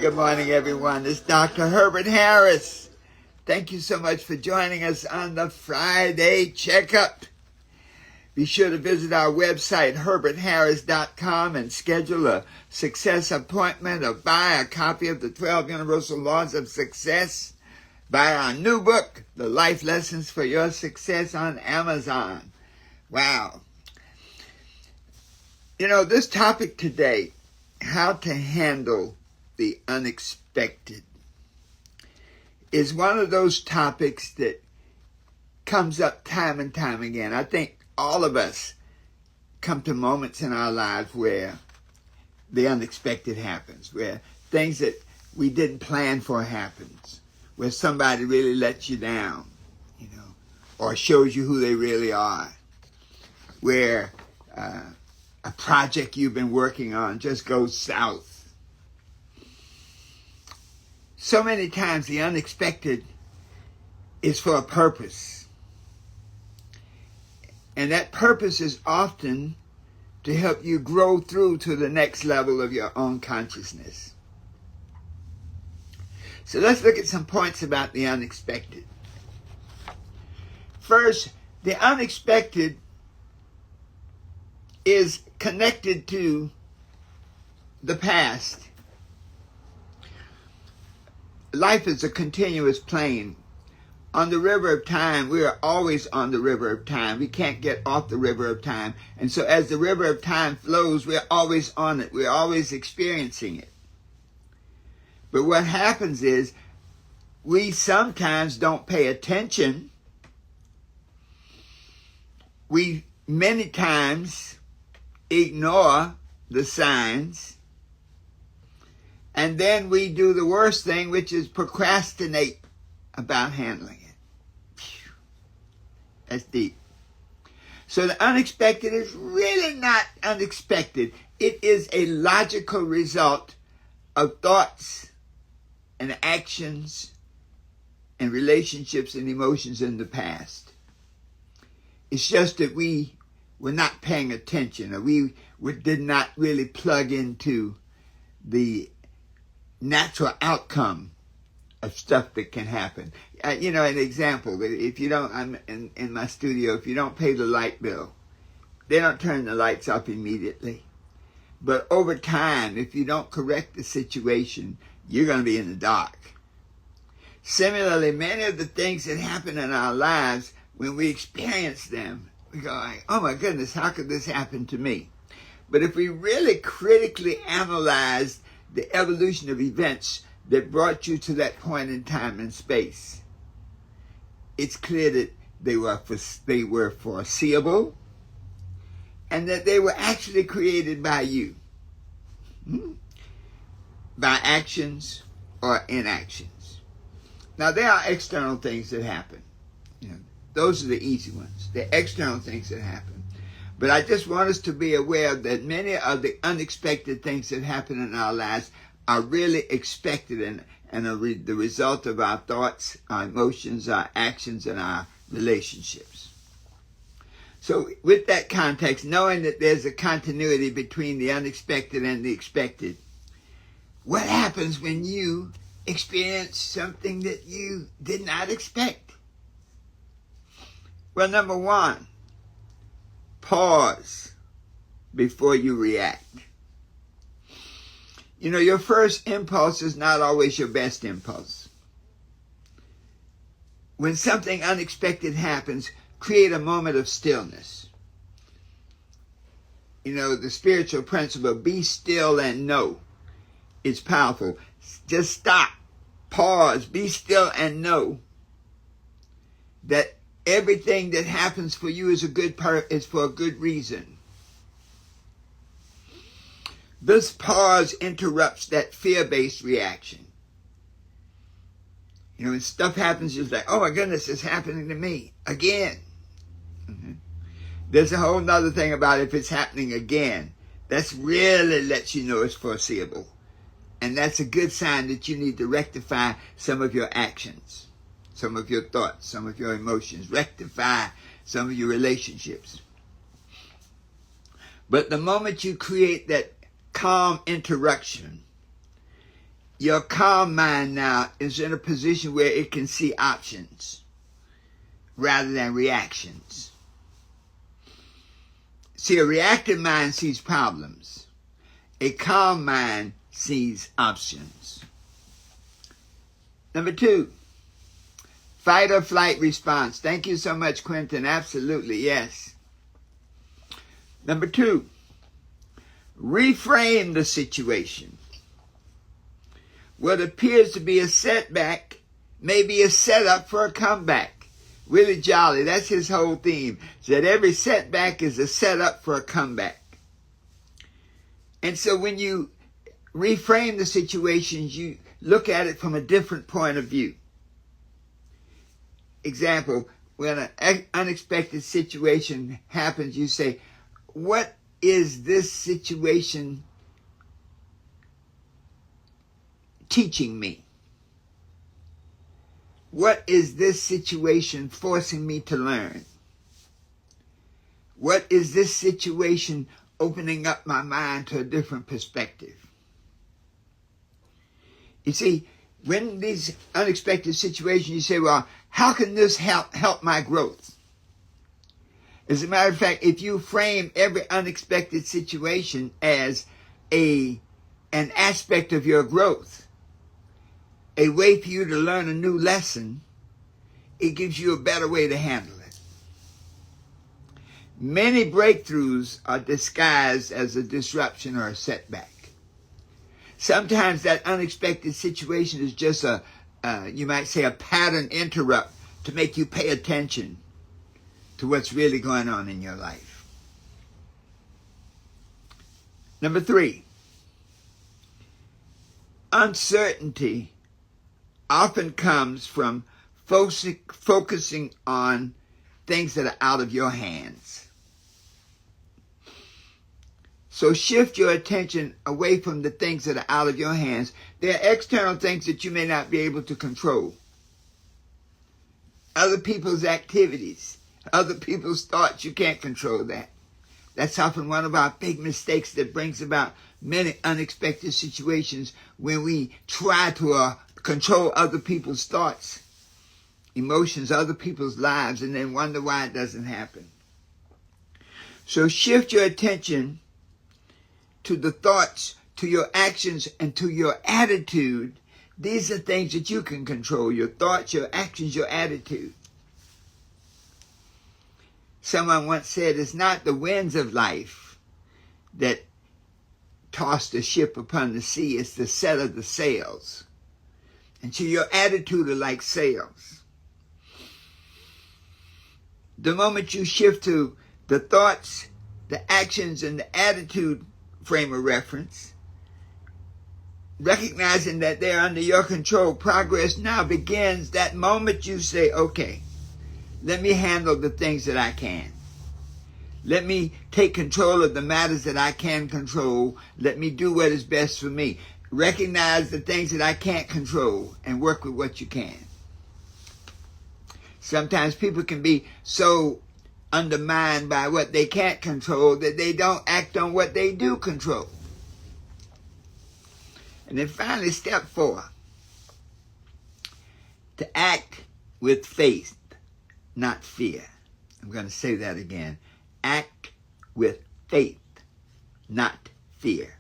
Good morning, everyone. It's Dr. Herbert Harris. Thank you so much for joining us on the Friday Checkup. Be sure to visit our website, herbertharris.com, and schedule a success appointment or buy a copy of the 12 Universal Laws of Success. Buy our new book, The Life Lessons for Your Success, on Amazon. Wow. You know, this topic today, how to handle the unexpected, is one of those topics that comes up time and time again. I think all of us come to moments in our lives where the unexpected happens, where things that we didn't plan for happens, where somebody really lets you down, or shows you who they really are, where a project you've been working on just goes south. So many times the unexpected is for a purpose. And that purpose is often to help you grow through to the next level of your own consciousness. So let's look at some points about the unexpected. First, the unexpected is connected to the past. Life is a continuous plane. On the river of time, we are always on the river of time. We can't get off the river of time. And so as the river of time flows, we're always on it. We're always experiencing it. But what happens is we sometimes don't pay attention. We many times ignore the signs. And then we do the worst thing, which is procrastinate about handling it. Phew. That's deep. So the unexpected is really not unexpected. It is a logical result of thoughts and actions and relationships and emotions in the past. It's just that we were not paying attention, or we did not really plug into the natural outcome of stuff that can happen. An example, if you don't, I'm in my studio, if you don't pay the light bill, they don't turn the lights off immediately. But over time, if you don't correct the situation, you're going to be in the dark. Similarly, many of the things that happen in our lives, when we experience them, we go like, oh my goodness, how could this happen to me? But if we really critically analyze the evolution of events that brought you to that point in time and space, it's clear that they were foreseeable and that they were actually created by you, by actions or inactions. Now, there are external things that happen. Those are the easy ones, the external things that happen. But I just want us to be aware that many of the unexpected things that happen in our lives are really expected and are the result of our thoughts, our emotions, our actions, and our relationships. So with that context, knowing that there's a continuity between the unexpected and the expected, what happens when you experience something that you did not expect? Well, number one, pause before you react. Your first impulse is not always your best impulse. When something unexpected happens, create a moment of stillness. The spiritual principle, be still and know, is powerful. Just stop, pause, be still and know that everything that happens for you is for a good reason. This pause interrupts that fear-based reaction. When stuff happens, it's like, oh my goodness, it's happening to me again. Mm-hmm. There's a whole other thing about if it's happening again. That's really lets you know it's foreseeable. And that's a good sign that you need to rectify some of your actions, some of your thoughts, some of your emotions, rectify some of your relationships. But the moment you create that calm interruption, Your calm mind now is in a position where it can see options rather than reactions. See, a reactive mind sees problems. A calm mind sees options. Number 2, fight or flight response. Thank you so much, Quentin. Absolutely, yes. Number 2, reframe the situation. What appears to be a setback may be a setup for a comeback. Willie Jolly, that's his whole theme, that every setback is a setup for a comeback. And so when you reframe the situations, you look at it from a different point of view. Example, when an unexpected situation happens, you say, what is this situation teaching me? What is this situation forcing me to learn? What is this situation opening up my mind to a different perspective? You see, when these unexpected situations, you say, well, how can this help my growth? As a matter of fact, if you frame every unexpected situation as an aspect of your growth, a way for you to learn a new lesson, it gives you a better way to handle it. Many breakthroughs are disguised as a disruption or a setback. Sometimes that unexpected situation is just you might say, a pattern interrupt to make you pay attention to what's really going on in your life. Number 3, uncertainty often comes from focusing on things that are out of your hands. So shift your attention away from the things that are out of your hands. There are external things that you may not be able to control. Other people's activities, other people's thoughts, you can't control that. That's often one of our big mistakes that brings about many unexpected situations when we try to control other people's thoughts, emotions, other people's lives, and then wonder why it doesn't happen. So shift your attention to the thoughts, to your actions, and to your attitude. These are things that you can control: your thoughts, your actions, your attitude. Someone once said, it's not the winds of life that toss the ship upon the sea, it's the set of the sails. And so your attitude are like sails. The moment you shift to the thoughts, the actions, and the attitude frame of reference, recognizing that they're under your control, progress now begins that moment you say, okay, let me handle the things that I can. Let me take control of the matters that I can control. Let me do what is best for me. Recognize the things that I can't control and work with what you can. Sometimes people can be so undermined by what they can't control that they don't act on what they do control. And then finally, step 4, to act with faith, not fear. I'm going to say that again. Act with faith, not fear.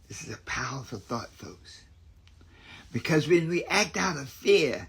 This is a powerful thought, folks. Because when we act out of fear,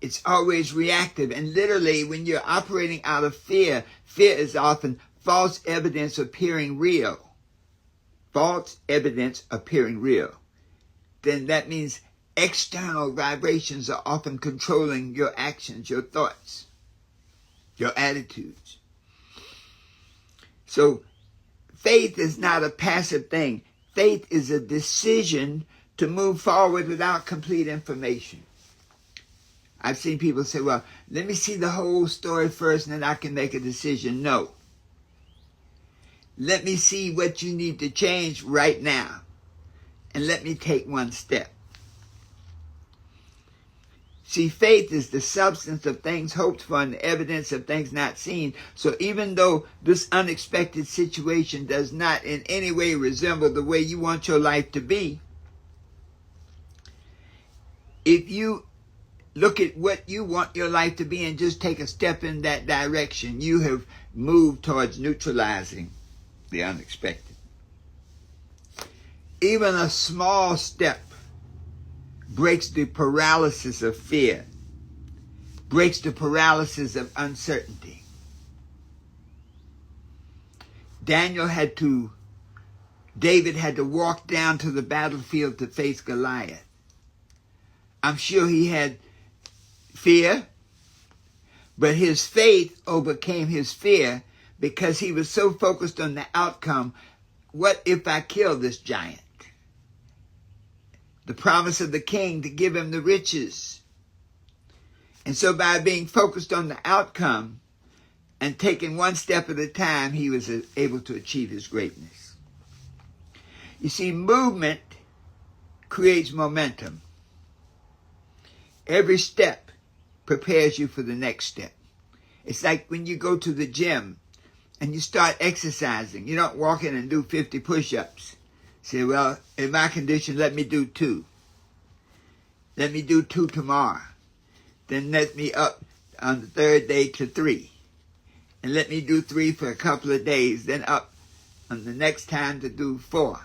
it's always reactive. And literally, when you're operating out of fear, fear is often false evidence appearing real. False evidence appearing real. Then that means external vibrations are often controlling your actions, your thoughts, your attitudes. So faith is not a passive thing. Faith is a decision to move forward without complete information. I've seen people say, well, let me see the whole story first and then I can make a decision. No. Let me see what you need to change right now. And let me take one step. See, faith is the substance of things hoped for and the evidence of things not seen. So even though this unexpected situation does not in any way resemble the way you want your life to be, if you look at what you want your life to be and just take a step in that direction, you have moved towards neutralizing the unexpected. Even a small step breaks the paralysis of fear, breaks the paralysis of uncertainty. David had to walk down to the battlefield to face Goliath. I'm sure he had fear, but his faith overcame his fear because he was so focused on the outcome. What if I kill this giant? The promise of the king to give him the riches. And so by being focused on the outcome and taking one step at a time, he was able to achieve his greatness. You see, movement creates momentum. Every step prepares you for the next step. It's like when you go to the gym and you start exercising. You don't walk in and do 50 push-ups. Say, well, in my condition, let me do 2. Let me do 2 tomorrow. Then let me up on the 3rd day to 3. And let me do 3 for a couple of days. Then up on the next time to do 4.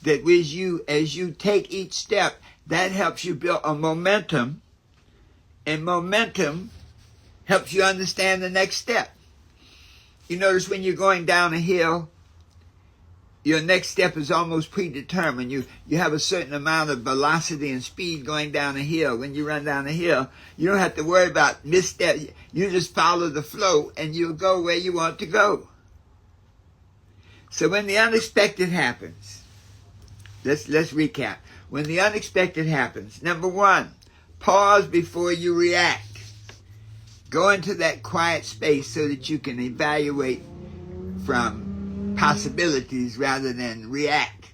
That as you take each step, that helps you build a momentum. And momentum helps you understand the next step. You notice when you're going down a hill, your next step is almost predetermined. You have a certain amount of velocity and speed going down a hill. When you run down a hill, you don't have to worry about misstep. You just follow the flow and you'll go where you want to go. So when the unexpected happens, let's recap. When the unexpected happens, number 1, pause before you react. Go into that quiet space so that you can evaluate from possibilities rather than react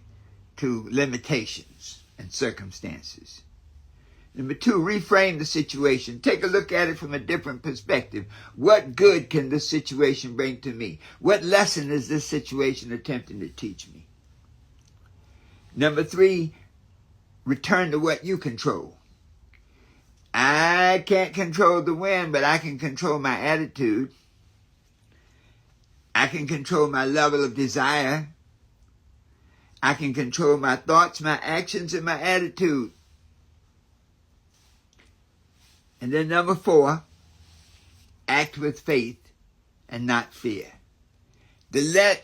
to limitations and circumstances. Number 2, reframe the situation. Take a look at it from a different perspective. What good can this situation bring to me? What lesson is this situation attempting to teach me? Number 3, return to what you control. I can't control the wind, but I can control my attitude. I can control my level of desire. I can control my thoughts, my actions, and my attitude. And then number 4, act with faith and not fear. To let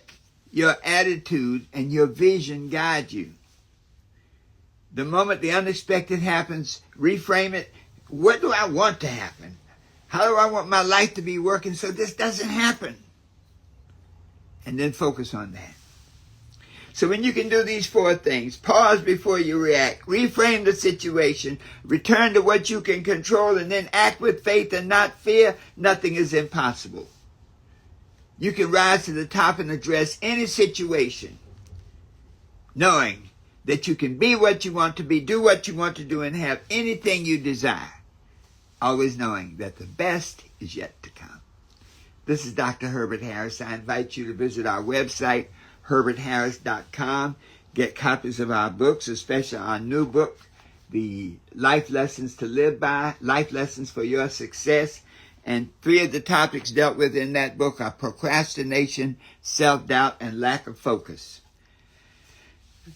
your attitude and your vision guide you. The moment the unexpected happens, reframe it. What do I want to happen? How do I want my life to be working so this doesn't happen? And then focus on that. So when you can do these 4 things, pause before you react, reframe the situation, return to what you can control, and then act with faith and not fear, nothing is impossible. You can rise to the top and address any situation, knowing that you can be what you want to be, do what you want to do, and have anything you desire. Always knowing that the best is yet to come. This is Dr. Herbert Harris. I invite you to visit our website, herbertharris.com. Get copies of our books, especially our new book, The Life Lessons to Live By, Life Lessons for Your Success. And 3 of the topics dealt with in that book are procrastination, self-doubt, and lack of focus.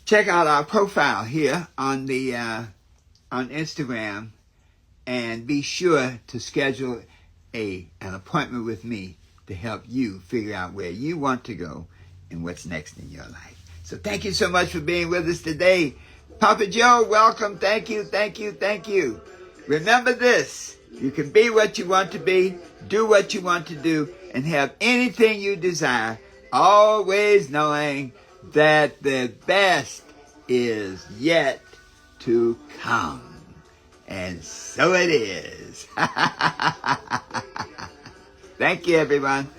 Check out our profile here on Instagram, and be sure to schedule an appointment with me to help you figure out where you want to go and what's next in your life. So thank you so much for being with us today. Papa Joe, welcome. Thank you, thank you, thank you. Remember this, you can be what you want to be, do what you want to do, and have anything you desire, always knowing that the best is yet to come. And so it is. Thank you, everyone.